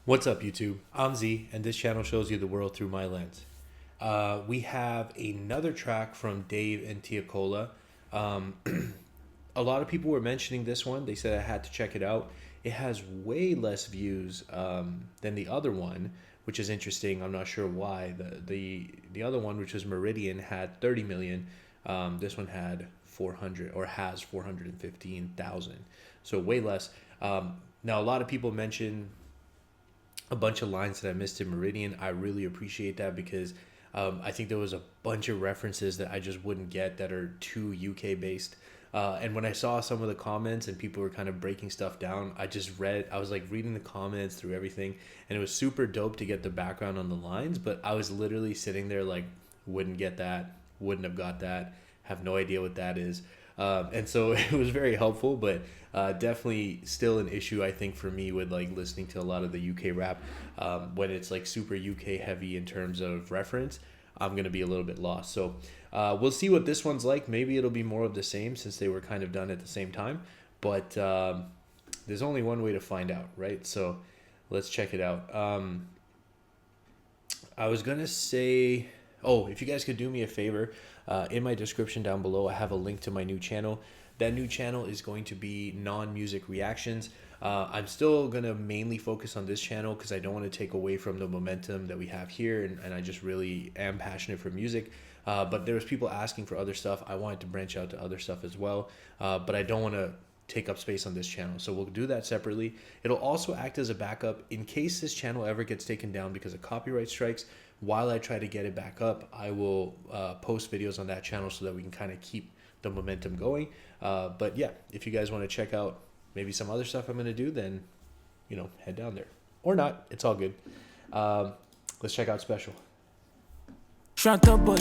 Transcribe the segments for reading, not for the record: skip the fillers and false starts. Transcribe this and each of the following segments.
What's up, YouTube? I'm Z, and this channel shows you the world through my lens. We have another track from Dave and Tiakola. A lot of people were mentioning this one. They said I had to check it out. It has way less views than the other one, which is interesting. I'm not sure why. The other one, which was Meridian, had 30 million. This one had 400 or has 415,000. So way less. Now, a lot of people mention a bunch of lines that I missed in Meridian. I really appreciate that because I think there was a bunch of references that I just wouldn't get that are too UK based. And when I saw some of the comments and people were kind of breaking stuff down, I was like reading the comments through everything, and it was super dope to get the background on the lines, but I was literally sitting there like, wouldn't get that, wouldn't have got that, have no idea what that is. And so it was very helpful, but definitely still an issue, I think, for me with like listening to a lot of the UK rap. When it's like super UK heavy in terms of reference, I'm going to be a little bit lost. So we'll see what this one's like. Maybe it'll be more of the same since they were kind of done at the same time. But there's only one way to find out, right? So let's check it out. I was going to say, if you guys could do me a favor, in my description down below, I have a link to my new channel. That new channel is going to be non-music reactions. I'm still going to mainly focus on this channel because I don't want to take away from the momentum that we have here, and I just really am passionate for music. But there was people asking for other stuff. I wanted to branch out to other stuff as well, but I don't want to take up space on this channel. So we'll do that separately. It'll also act as a backup in case this channel ever gets taken down because of copyright strikes. While I try to get it back up, I will post videos on that channel so that we can kind of keep the momentum going. But yeah, if you guys want to check out maybe some other stuff I'm going to do, then, head down there. Or not, it's all good. Let's check out Special. Je suis un top boy,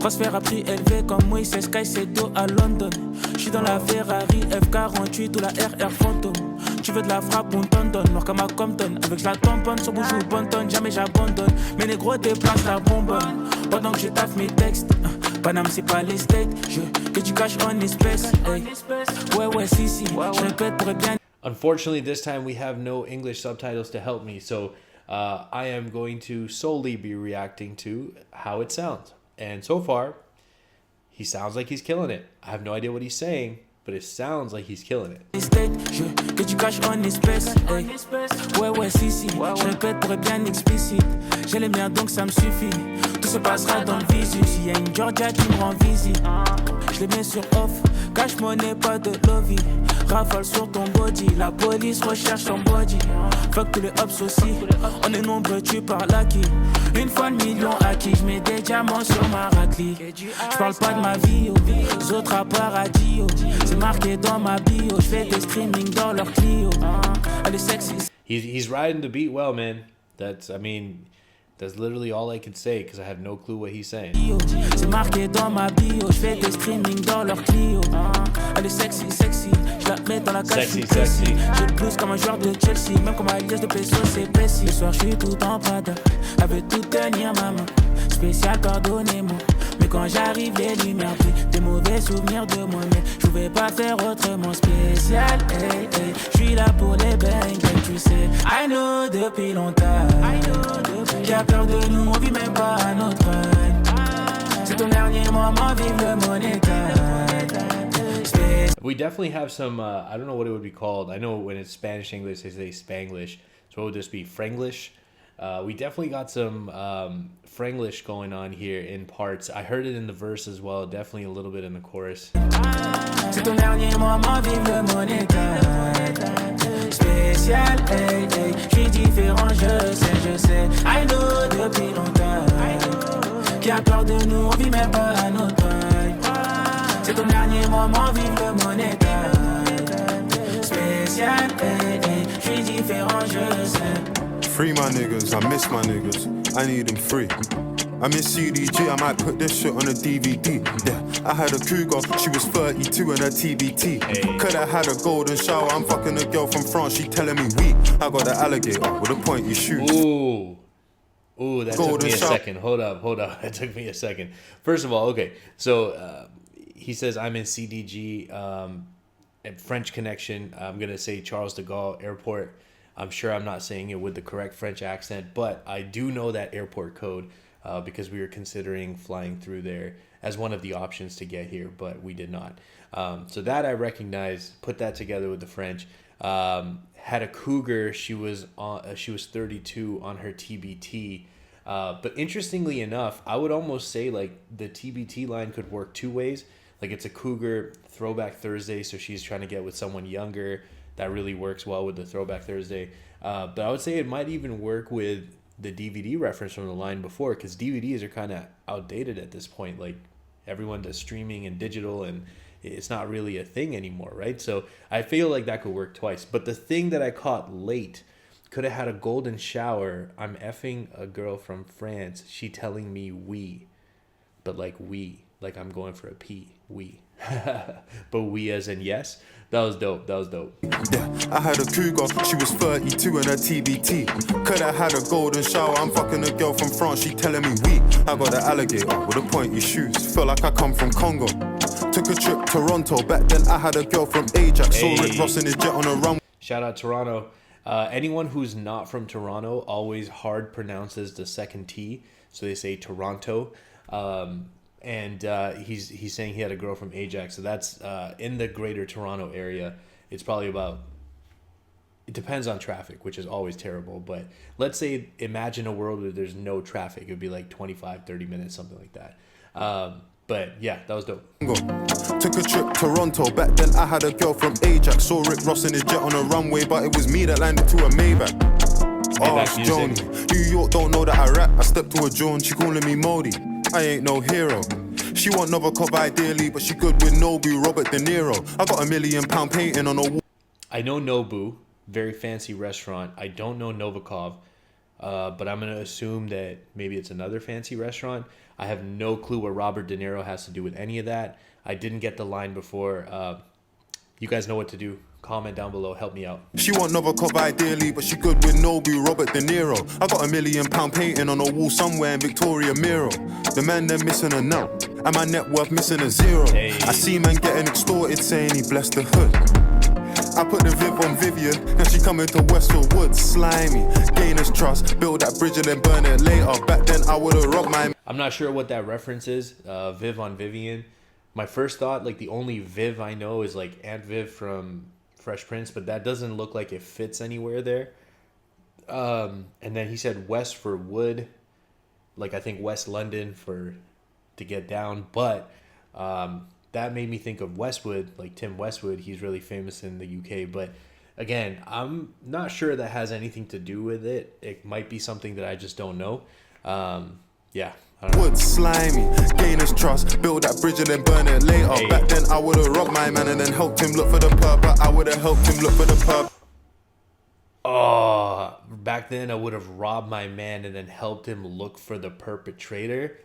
transfert à prix élevé comme Moïse Sky Sedo à London. Je suis dans la Ferrari F48 ou la RR Phantom. Tu veux de la frappe, on t'en donne, noir comme à Compton. Avec la tamponne, sur bouche ou bonne jamais j'abandonne. Mais les gros déplacent la bonbonne. Pendant que je taffe mes textes, Paname c'est pas les states. Que tu caches en espèces. Hey. Ouais, si, je répète pour être bien. Unfortunately, this time we have no English subtitles to help me, so I am going to solely be reacting to how it sounds. And so far, he sounds like he's killing it. I have no idea what he's saying, but it sounds like he's killing it. Que tu caches en espèces. Ouais, si, je répète pour être bien explicite. J'ai les miens donc ça me suffit. Tout se passera dans le visu. S'il y a une Georgia qui me rend visite, je les mets sur off. Cache monnaie, pas de lobby. Rafale sur ton body. La police recherche ton body. Fuck tous les hops aussi. On est nombreux, tu parles à qui? Une fois le million acquis. Je mets des diamants sur ma raclie. Je parle pas de ma vie, les autres à paradis. C'est marqué dans ma bio. Je fais des streaming dans leur Clio. Elle est sexy. He's riding the beat well, man. That's literally all I can say because I have no clue what he's saying. C'est marqué dans ma bio, je fais des streaming dans leur Clio. Elle est sexy, je la mets dans la cage. Sexy. J'ai le blues comme un joueur de Chelsea, même comme un liesse de peso, c'est précis. Ce soir, je suis tout en prada, avec tout tenir ma main. Spécial, pardonnez-moi. Mais quand j'arrive, les lumières brillent. Des mauvais souvenirs de moi, mais je pouvais pas faire autrement. Spécial, je suis là pour les bangs, tu sais. I know depuis longtemps. Qui a peur de nous, on vit même pas à notre rêve. C'est ton dernier moment, vive le monétaire. We definitely have some, I don't know what it would be called. I know when it's Spanish English, they say Spanglish. So what would this be? Franglish? We definitely got some Franglish going on here in parts. I heard it in the verse as well, definitely a little bit in the chorus. C'est ton dernier moment, vive le monétaire. Spécial, je suis différent, je sais. I know depuis longtemps. Qui a peur de nous, on vit même pas à notre taille. C'est ton dernier moment, vive le monétaire. Spécial, je suis différent, je sais. Free my niggas, I miss my niggas, I need them free. I'm in CDG, I might put this shit on a DVD. Yeah, I had a cougar, she was 32 in her TBT. Coulda had a golden shower, I'm fucking a girl from France, she telling me weak. I got an alligator with a pointy shoe. Ooh, that took me a second. Hold up. That took me a second. First of all, okay, so he says I'm in CDG, French Connection. I'm gonna say Charles de Gaulle Airport. I'm sure I'm not saying it with the correct French accent, but I do know that airport code because we were considering flying through there as one of the options to get here, but we did not. So that I recognize, put that together with the French. Had a cougar. She was 32 on her TBT. But interestingly enough, I would almost say like the TBT line could work two ways. Like it's a cougar throwback Thursday, so she's trying to get with someone younger. That really works well with the throwback Thursday. But I would say it might even work with the DVD reference from the line before, because DVDs are kind of outdated at this point. Like everyone does streaming and digital, and it's not really a thing anymore, right? So I feel like that could work twice. But the thing that I caught late could have had a golden shower. I'm effing a girl from France. She telling me we, but like we, like I'm going for a pee, we. But we as in yes. That was dope. Yeah, I had a cougar, she was 32 in her TBT. Could have had a golden shower, I'm fucking a girl from France, she telling me we. I got an alligator with a pointy shoes, feel like I come from Congo. Took a trip to Toronto, back then I had a girl from Ajax. Saw Rick Ross in his jet on a run. Shout out Toronto. Anyone who's not from Toronto always hard pronounces the second T, so they say Toronto. And he's saying he had a girl from Ajax, so that's in the greater Toronto area. It's probably it depends on traffic, which is always terrible, but let's say imagine a world where there's no traffic. It would be like 25-30 minutes, something like that. But yeah, that was dope. Took a trip to Toronto, back then I had a girl from Ajax. Saw Rick Ross in his jet on a runway, but it was me that landed to a Maybach. Ask Joni, New York don't know that I rap. I stepped to a Joan, she calling me Modi. I ain't no hero. She want Novikov ideally, but she good with Nobu, Robert De Niro. I got £1 million painting on a wall. I know Nobu, very fancy restaurant. I don't know Novikov, but I'm going to assume that maybe it's another fancy restaurant. I have no clue what Robert De Niro has to do with any of that. I didn't get the line before. You guys know what to do. Comment down below, help me out. She want Novikov ideally, but she good with Nobu, Robert De Niro. I got £1 million painting on a wall somewhere in Victoria Miro. The man they're missing a note, and my net worth missing a zero. Hey. I see man getting extorted saying he blessed the hood. I put the Viv on Vivian, now she coming to Westfield Woods. Slimy, gain his trust, build that bridge and then burn it later. Back then I would've robbed my... I'm not sure what that reference is, Viv on Vivian. My first thought, like the only Viv I know is like Aunt Viv from Fresh Prince, but that doesn't look like it fits anywhere there. And then he said West for wood, like I think West London to get down, but that made me think of Westwood, like Tim Westwood. He's really famous in the UK, but again, I'm not sure that has anything to do with it. It might be something that I just don't know. Yeah. Wood slimy, gain his trust, build that bridge and then burn it later. Hey. Back then I would've robbed my man and then helped him look for the pub, but I would've helped him look for the pub. Oh, back then I would have robbed my man and then helped him look for the perpetrator.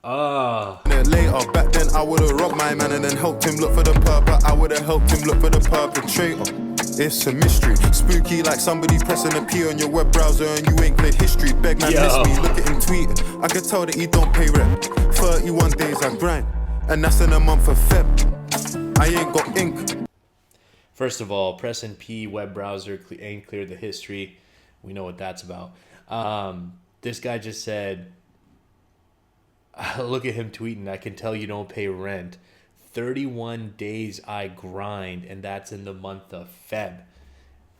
Oh. Later, back then I would've robbed my man and then helped him look for the pub, but I would've helped him look for the perpetrator. It's a mystery, spooky like somebody pressing a P on your web browser and you ain't cleared history. Beg man, miss me, look at him tweeting. I could tell that he don't pay rent. 31 days I grind, and that's in a month of Feb. I ain't got ink. First of all, press and P web browser ain't cleared the history. We know what that's about. This guy just said, look at him tweeting, I can tell you don't pay rent. 31 days I grind, and that's in the month of Feb.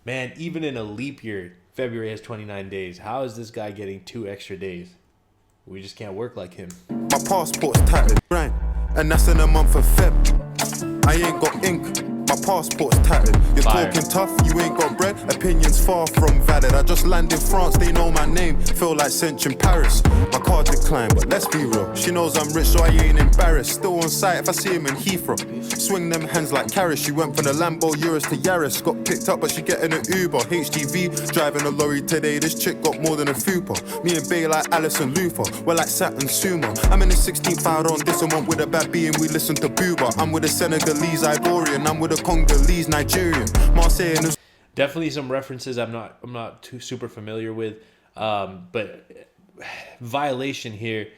Man, even in a leap year, February has 29 days. How is this guy getting 2 extra days? We just can't work like him. My passport's tattered, right? And that's in a month of Feb. I ain't got ink. My passport's tattered. You're Fire. talking tough, you ain't got bread. Opinions far from valid. I just landed in France, they know my name. Feel like Cinch in Paris. My card declined, but let's be real. She knows I'm rich, so I ain't embarrassed. Still on site if I see him in Heathrow. Swing them hands like carrots. She went from the Lambo Urus to Yaris. Got picked up, but she getting an Uber. HGV, driving a lorry today. This chick got more than a fupa. Me and Bay like Alison Luther. We're like Saturn Sumo. I'm in the 16th hour on this one with a bad B and we listen to Booba. I'm with a Senegalese Ivorian. I'm with a Congolese Nigerian. Marseille and Definitely some references I'm not too super familiar with, but violation here.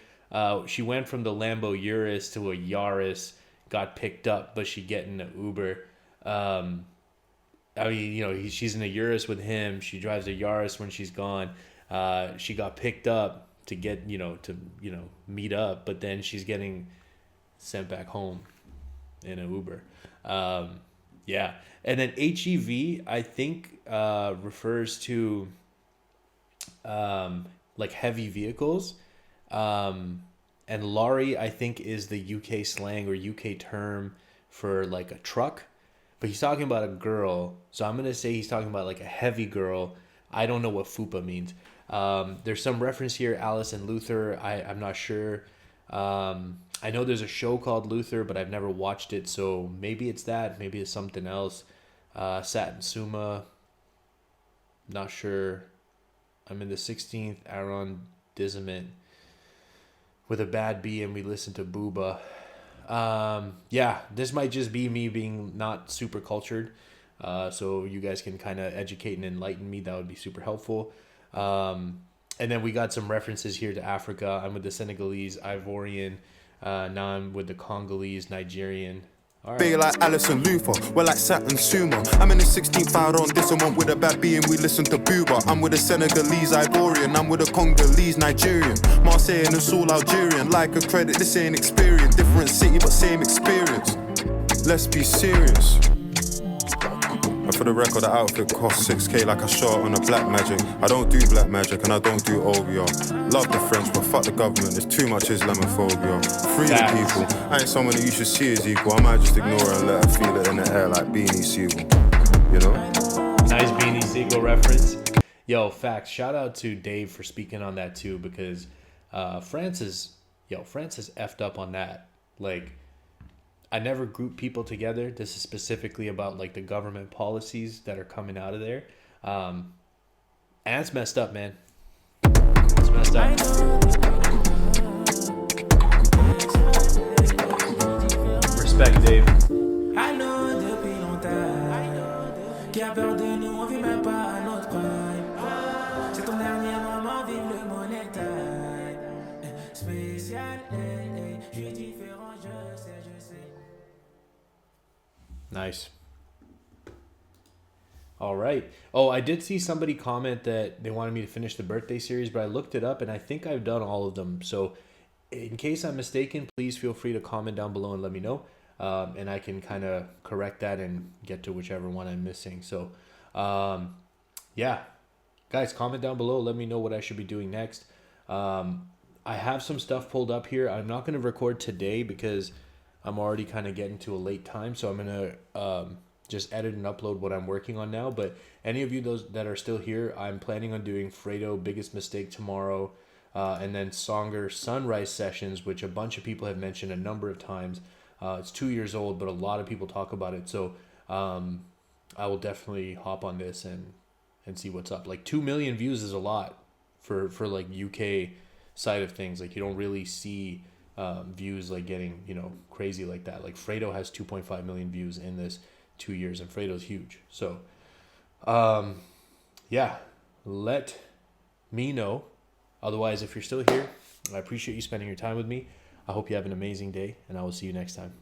She went from the Lambo Urus to a Yaris, got picked up, but she get in an Uber. I mean, she's in a Urus with him. She drives a Yaris when she's gone. She got picked up to get, meet up, but then she's getting sent back home in an Uber. Yeah. And then HEV, I think, refers to like heavy vehicles. And lorry, I think, is the UK slang or UK term for like a truck. But he's talking about a girl. So I'm going to say he's talking about like a heavy girl. I don't know what fupa means. There's some reference here, Alice and Luther. I'm not sure. I know there's a show called Luther, but I've never watched it. So maybe it's that. Maybe it's something else. Satin Suma. Not sure. I'm in the 16th arrondissement with a bad B, and we listen to Booba. Yeah, this might just be me being not super cultured. So you guys can kind of educate and enlighten me. That would be super helpful. And then we got some references here to Africa. I'm with the Senegalese, Ivorian. Now I'm with the Congolese, Nigerian. All right. Be like Alison Luther, we're like Satin Sumo. I'm in the 16th arrondissement with a bad B and we listen to Booba. I'm with a Senegalese, Ivorian. I'm with a Congolese, Nigerian. Marseille and it's all Algerian. Like a credit, this ain't experience. Different city but same experience. Let's be serious. And for the record, the outfit cost 6k like I shot on a black magic. I don't do black magic and I don't do OVO. Love the French, but fuck the government. There's too much Islamophobia. Free the people. I ain't someone that you should see as equal. I might just ignore her and let her feel it in the air like Beanie Siegel. You know? Nice Beanie Siegel reference. Yo, facts. Shout out to Dave for speaking on that too, because France is effed up on that. Like, I never group people together. This is specifically about like the government policies that are coming out of there. And it's messed up, man. It's messed up. Respect, Dave. Nice. All right. Oh, I did see somebody comment that they wanted me to finish the birthday series, but I looked it up and I think I've done all of them. So in case I'm mistaken, please feel free to comment down below and let me know. And I can kind of correct that and get to whichever one I'm missing. So, yeah. Guys, comment down below. Let me know what I should be doing next. I have some stuff pulled up here. I'm not going to record today because I'm already kind of getting to a late time, so I'm going to just edit and upload what I'm working on now. But any of you those that are still here, I'm planning on doing Fredo Biggest Mistake tomorrow, and then Songer Sunrise Sessions, which a bunch of people have mentioned a number of times. It's 2 years old, but a lot of people talk about it, so I will definitely hop on this and see what's up. Like 2 million views is a lot for like UK side of things. Like you don't really see views like getting crazy like that. Like Fredo has 2.5 million views in this 2 years, and Fredo's huge. So yeah, let me know. Otherwise, if you're still here, I appreciate you spending your time with me. I hope you have an amazing day, and I will see you next time.